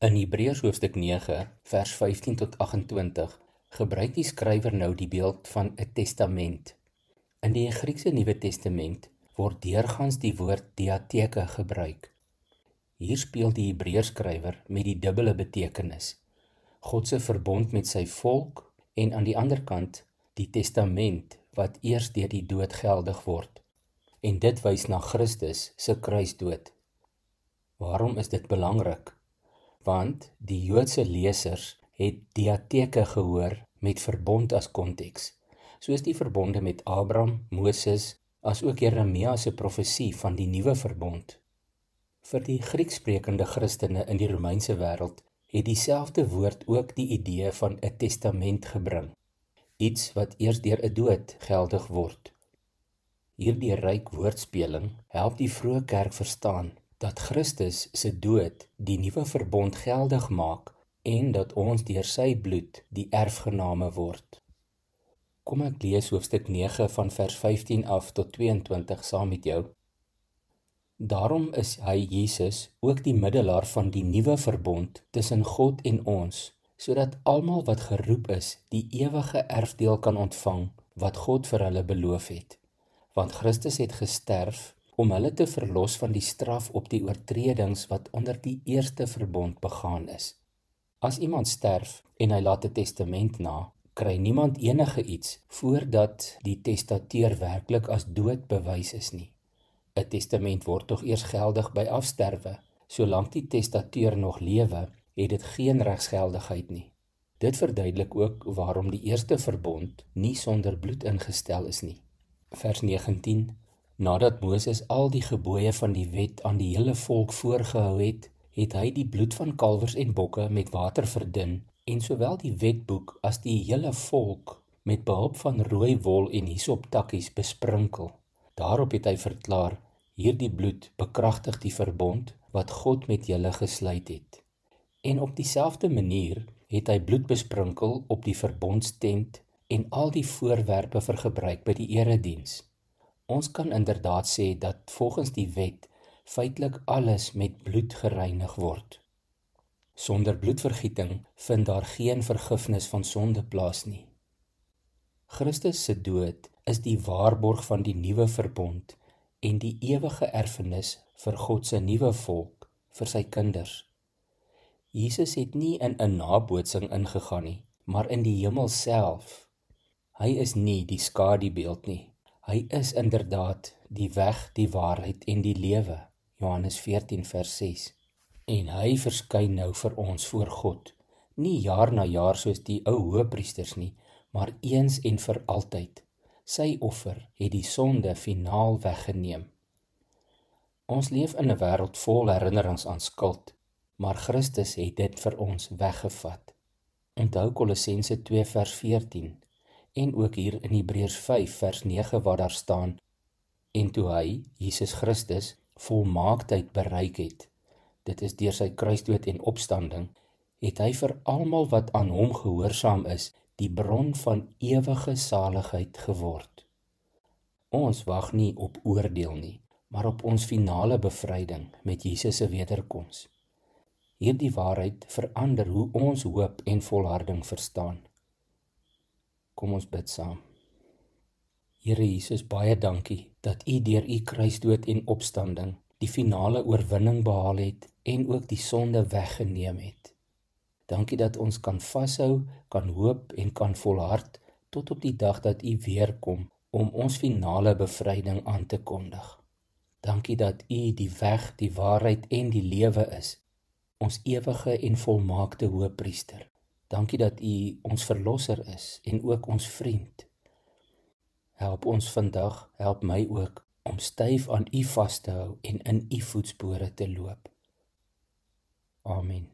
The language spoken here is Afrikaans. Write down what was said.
In Hebreërs hoofstuk 9, vers 15 tot 28, gebruik die skrywer nou die beeld van 'n testament. In die Griekse Nuwe Testament word deurgaans die woord diatheke gebruik. Hier speel die Hebreërs skrywer met die dubbele betekenis: God se verbond met sy volk en aan die ander kant die testament wat eers deur die dood geldig word. En dit wys na Christus se kruisdood. Waarom is dit belangrik? Want die Joodse lesers het diatheke gehoor met verbond as konteks, soos die verbonde met Abraham, Moses, as ook Jeremia se profesie van die nuwe verbond. Vir die Grieksprekende Christene in die Romeinse wêreld het dieselfde woord ook die idee van 'n testament gebring, iets wat eers deur 'n dood geldig word. Hierdie ryk woordspeling help die vroeë kerk verstaan dat Christus se dood die nuwe verbond geldig maak en dat ons deur sy bloed die erfgename word. Kom ek lees hoofstuk 9 van vers 15 af tot 22 saam met jou. Daarom is hy, Jesus, ook die middelaar van die nuwe verbond tussen God en ons, sodat almal wat geroep is, die ewige erfdeel kan ontvang wat God vir hulle beloof het. Want Christus het gesterf om hulle te verlos van die straf op die oortredings wat onder die eerste verbond begaan is. As iemand sterf en hy laat 'n testament na, kry niemand enige iets voordat die testateur werklik as dood bewys is nie. 'n Testament word tog eers geldig by afsterwe. Solank die testateur nog lewe, het dit geen regsgeldigheid nie. Dit verduidelik ook waarom die eerste verbond nie sonder bloed ingestel is nie. Vers 19: Nadat Moses al die gebooie van die wet aan die hele volk voorgehou het, het hy die bloed van kalwers en bokke met water verdun en sowel die wetboek as die hele volk met behulp van rooi wol en hisoptakkies besprinkel. Daarop het hy verklaar: hierdie bloed bekragtig die verbond wat God met julle gesluit het. En op dieselfde manier het hy bloed besprinkel op die verbondstent en al die voorwerpe vir gebruik by die erediens. Ons kan inderdaad sê dat volgens die wet feitelik alles met bloed gereinig word. Sonder bloedvergieting vind daar geen vergifnis van sonde plaas nie. Christus se dood is die waarborg van die nuwe verbond en die ewige erfenis vir God se nuwe volk, vir sy kinders. Jesus het nie in 'n nabootsing ingegaan nie, maar in die hemel self. Hy is nie die skadubeeld nie. Hy is inderdaad die weg, die waarheid en die lewe, Johannes 14 vers 6. En hy verskyn nou vir ons voor God, nie jaar na jaar soos die ou hoëpriesters nie, maar eens en vir altyd. Sy offer het die sonde finaal weggeneem. Ons leef in 'n wêreld vol herinnerings aan skuld, maar Christus het dit vir ons weggevat. Onthou Kolossense 2 vers 14 en ook hier in Hebreërs 5 vers 9 waar daar staan: en toe hy, Jesus Christus, volmaaktheid bereik het, dit is deur sy kruisdood en opstanding, het hy vir almal wat aan hom gehoorsaam is, die bron van ewige saligheid geword. Ons wag nie op oordeel nie, maar op ons finale bevryding met Jesus se wederkoms. Hierdie waarheid verander hoe ons hoop en volharding verstaan. Kom ons bid saam. Here Jesus, baie dankie dat U deur U kruisdood en opstanding die finale oorwinning behaal het en ook die sonde weggeneem het. Dankie dat ons kan vashou, kan hoop en kan volhard tot op die dag dat U weer kom om ons finale bevryding aan te kondig. Dankie dat U die weg, die waarheid en die lewe is, ons ewige en volmaakte hoëpriester. Dankie dat U ons verlosser is en ook ons vriend. Help ons vandag, help my ook, om styf aan U vas te hou en in U voetspore te loop. Amen.